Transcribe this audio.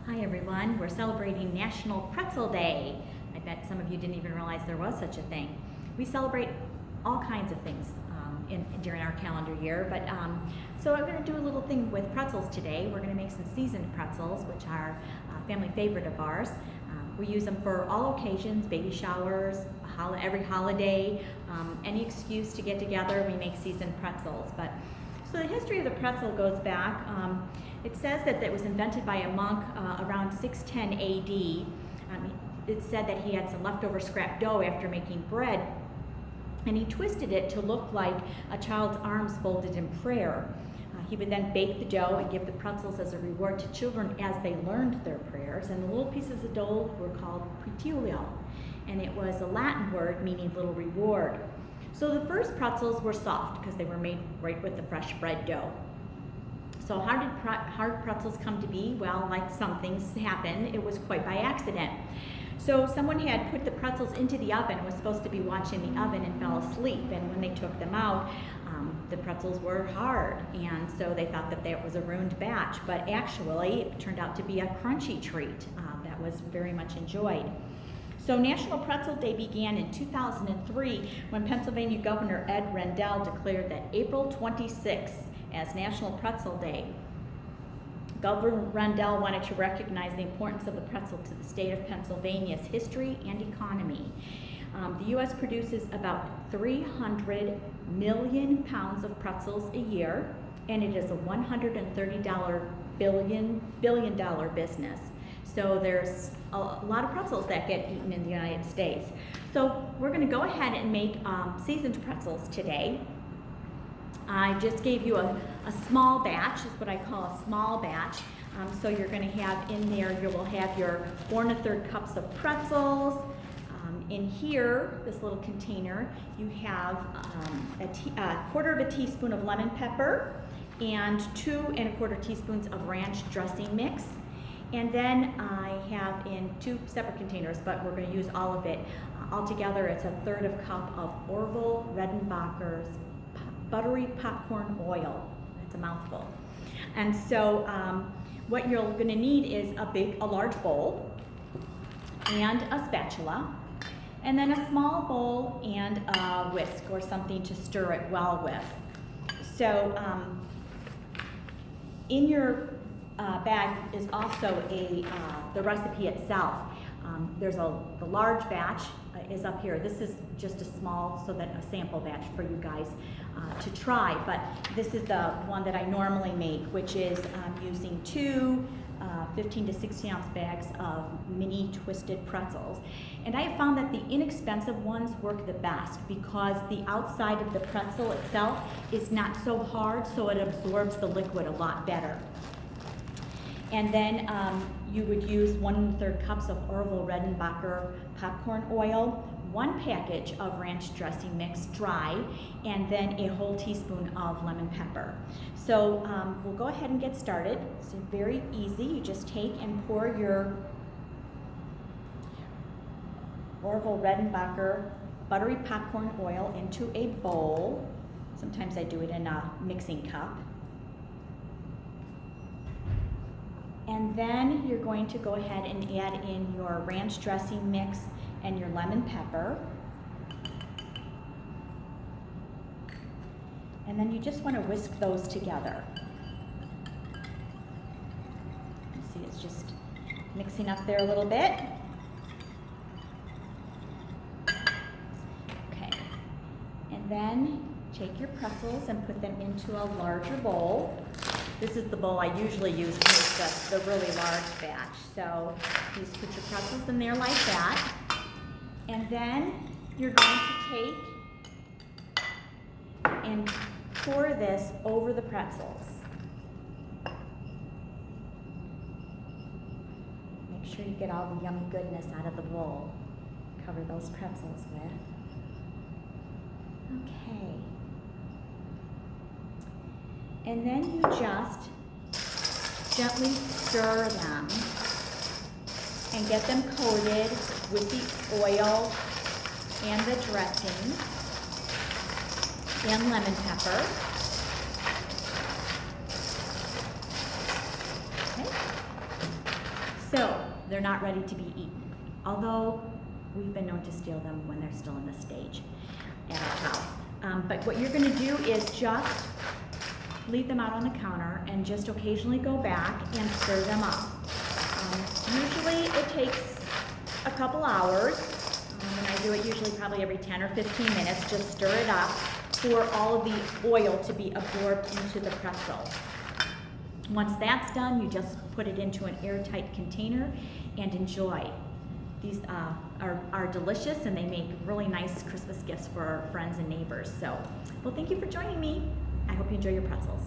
Hi everyone, we're celebrating National Pretzel Day. I bet some of you didn't even realize there was such a thing. We celebrate all kinds of things during our calendar year, but so I'm going to do a little thing with pretzels today. We're going to make some seasoned pretzels, which are a family favorite of ours. We use them for all occasions, baby showers, every holiday, any excuse to get together, we make seasoned pretzels. So the history of the pretzel goes back. It says that it was invented by a monk around 610 AD. It said that he had some leftover scrap dough after making bread, and he twisted it to look like a child's arms folded in prayer. He would then bake the dough and give the pretzels as a reward to children as they learned their prayers, and the little pieces of dough were called Pretzel, and it was a Latin word meaning little reward. So the first pretzels were soft because they were made right with the fresh bread dough. So how did hard pretzels come to be? Well, like some things happen, it was quite by accident. So someone had put the pretzels into the oven and was supposed to be watching the oven and fell asleep, and when they took them out, the pretzels were hard, and so they thought that was a ruined batch, but actually it turned out to be a crunchy treat that was very much enjoyed. So National Pretzel Day began in 2003 when Pennsylvania Governor Ed Rendell declared that April 26th as National Pretzel Day. Governor Rendell wanted to recognize the importance of the pretzel to the state of Pennsylvania's history and economy. The U.S. produces about 300 million pounds of pretzels a year, and it is a $130 billion business. So there's a lot of pretzels that get eaten in the United States. So we're going to go ahead and make seasoned pretzels today. I just gave you a small batch, is what I call a small batch. So you're going to have in there, you will have your 4 1/3 cups of pretzels. In here, this little container, you have a quarter of a teaspoon of lemon pepper and 2 1/4 teaspoons of ranch dressing mix. And then I have in 2 separate containers, but we're going to use all of it. Altogether, it's a 1/3 cup of Orville Redenbacher's Buttery popcorn oil. That's a mouthful. And so what you're going to need is a large bowl and a spatula, and then a small bowl and a whisk or something to stir it well with. So in your bag is also the recipe itself. There's the large batch is up here. This is just a sample batch for you guys to try, but this is the one that I normally make, which is using 2 15 to 16 ounce bags of mini twisted pretzels. And I have found that the inexpensive ones work the best because the outside of the pretzel itself is not so hard, so it absorbs the liquid a lot better. And then you would use 1 1/3 cups of Orville Redenbacher popcorn oil, 1 package of ranch dressing mix dry, and then a whole teaspoon of lemon pepper. So we'll go ahead and get started. It's very easy. You just take and pour your Orville Redenbacher buttery popcorn oil into a bowl. Sometimes I do it in a mixing cup. And then you're going to go ahead and add in your ranch dressing mix and your lemon pepper. And then you just want to whisk those together. You see, it's just mixing up there a little bit. Okay. And then take your pretzels and put them into a larger bowl. This is the bowl I usually use to make the really large batch. So you just put your pretzels in there like that. And then you're going to take and pour this over the pretzels. Make sure you get all the yummy goodness out of the bowl. Cover those pretzels with. Okay. And then you just gently stir them and get them coated with the oil and the dressing and lemon pepper. Okay. So they're not ready to be eaten, although we've been known to steal them when they're still in the stage at our house. But what you're going to do is just leave them out on the counter and just occasionally go back and stir them up. Usually it takes a couple hours, and I do it usually probably every 10 or 15 minutes. Just stir it up for all of the oil to be absorbed into the pretzel. Once that's done, you just put it into an airtight container and enjoy. These are delicious, and they make really nice Christmas gifts for our friends and neighbors. So, well, thank you for joining me. I hope you enjoy your pretzels.